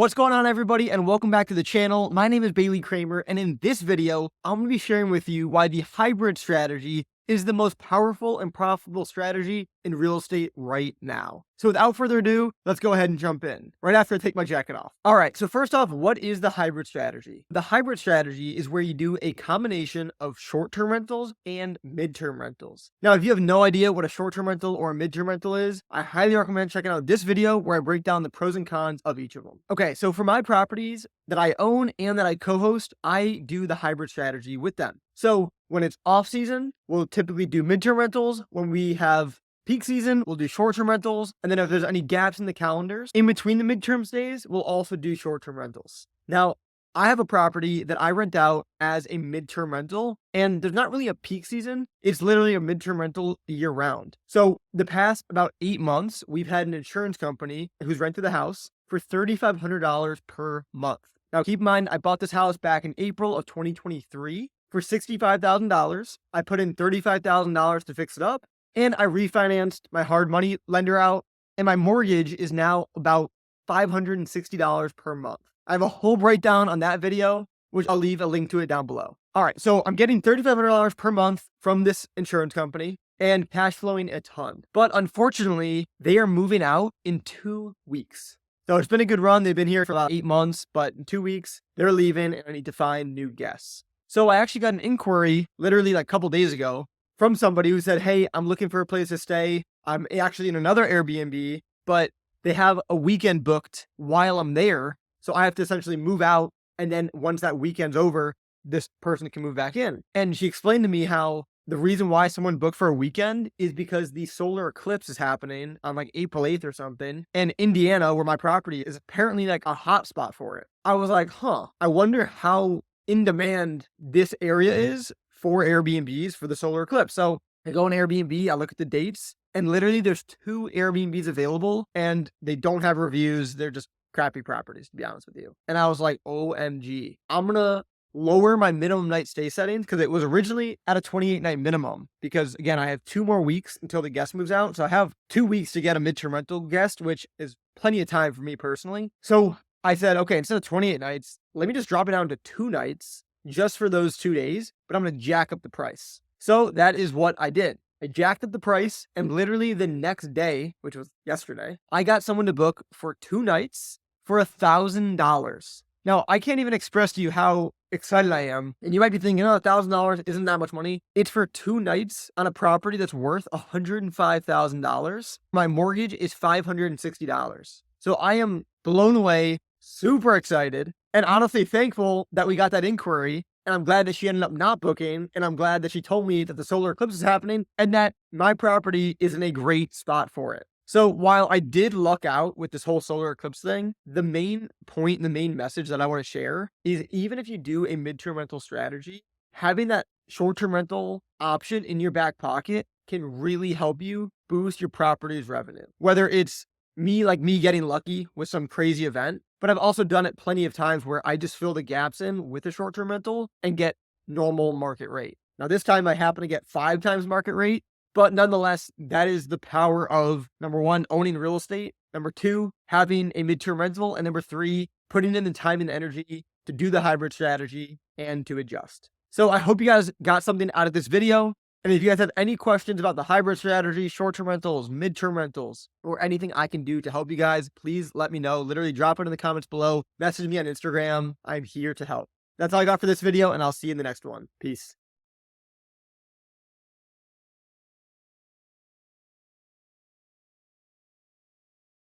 What's going on, everybody, and welcome back to the channel. My name is Kramer, and in this video, I'm going to be sharing with you why the hybrid strategy is the most powerful and profitable strategy in real estate right now. So without further ado, let's go ahead and jump in right after I take my jacket off. All right, so first off, what is the hybrid strategy? The hybrid strategy is where you do a combination of short-term rentals and mid-term rentals. Now, if you have no idea what a short-term rental or a mid-term rental is, I highly recommend checking out this video where I break down the pros and cons of each of them. Okay, so for my properties that I own and that I co-host, I do the hybrid strategy with them. So when it's off season, we'll typically do midterm rentals. When we have peak season, we'll do short-term rentals. And then if there's any gaps in the calendars in between the midterm stays, we'll also do short-term rentals. Now, I have a property that I rent out as a midterm rental, and there's not really a peak season. It's literally a midterm rental year round. So the past about 8 months, we've had an insurance company who's rented the house for $3,500 per month. Now, keep in mind, I bought this house back in April of 2023 for $65,000. I put in $35,000 to fix it up, and I refinanced my hard money lender out, and my mortgage is now about $560 per month. I have a whole breakdown on that video, which I'll leave a link to it down below. All right, so I'm getting $3,500 per month from this insurance company and cash flowing a ton. But unfortunately, they are moving out in 2 weeks. So it's been a good run. They've been here for about 8 months, but in 2 weeks, they're leaving and I need to find new guests. So I actually got an inquiry literally like a couple days ago from somebody who said, hey, I'm looking for a place to stay. I'm actually in another Airbnb, but they have a weekend booked while I'm there. So I have to essentially move out. And then once that weekend's over, this person can move back in. And she explained to me how the reason why someone booked for a weekend is because the solar eclipse is happening on like April 8th or something. And Indiana, where my property is, apparently like a hot spot for it. I was like, I wonder how in demand this area is for Airbnbs for the solar eclipse. So I go on Airbnb, I look at the dates, and literally there's 2 Airbnbs available and they don't have reviews. They're just crappy properties, to be honest with you. And I was like, OMG, I'm gonna lower my minimum night stay settings because it was originally at a 28-night minimum. Because again, I have 2 more weeks until the guest moves out. So I have 2 weeks to get a midterm rental guest, which is plenty of time for me personally. So I said, okay, instead of 28 nights, let me just drop it down to 2 nights just for those 2 days, but I'm going to jack up the price. So that is what I did. I jacked up the price, and literally the next day, which was yesterday, I got someone to book for 2 nights for $1,000. Now, I can't even express to you how excited I am. And you might be thinking, oh, $1,000 isn't that much money. It's for 2 nights on a property that's worth $105,000. My mortgage is $560. So I am blown away, super excited, and honestly thankful that we got that inquiry. And I'm glad that she ended up not booking. And I'm glad that she told me that the solar eclipse is happening and that my property is in a great spot for it. So while I did luck out with this whole solar eclipse thing, the main point, the main message that I want to share is even if you do a midterm rental strategy, having that short-term rental option in your back pocket can really help you boost your property's revenue. Whether it's me getting lucky with some crazy event, but I've also done it plenty of times where I just fill the gaps in with a short-term rental and get normal market rate. Now this time I happen to get 5 times market rate, but nonetheless, that is the power of, number 1, owning real estate. Number 2, having a midterm rental. And number 3, putting in the time and energy to do the hybrid strategy and to adjust. So I hope you guys got something out of this video. And if you guys have any questions about the hybrid strategy, short-term rentals, midterm rentals, or anything I can do to help you guys, please let me know. Literally drop it in the comments below. Message me on Instagram. I'm here to help. That's all I got for this video, and I'll see you in the next one. Peace.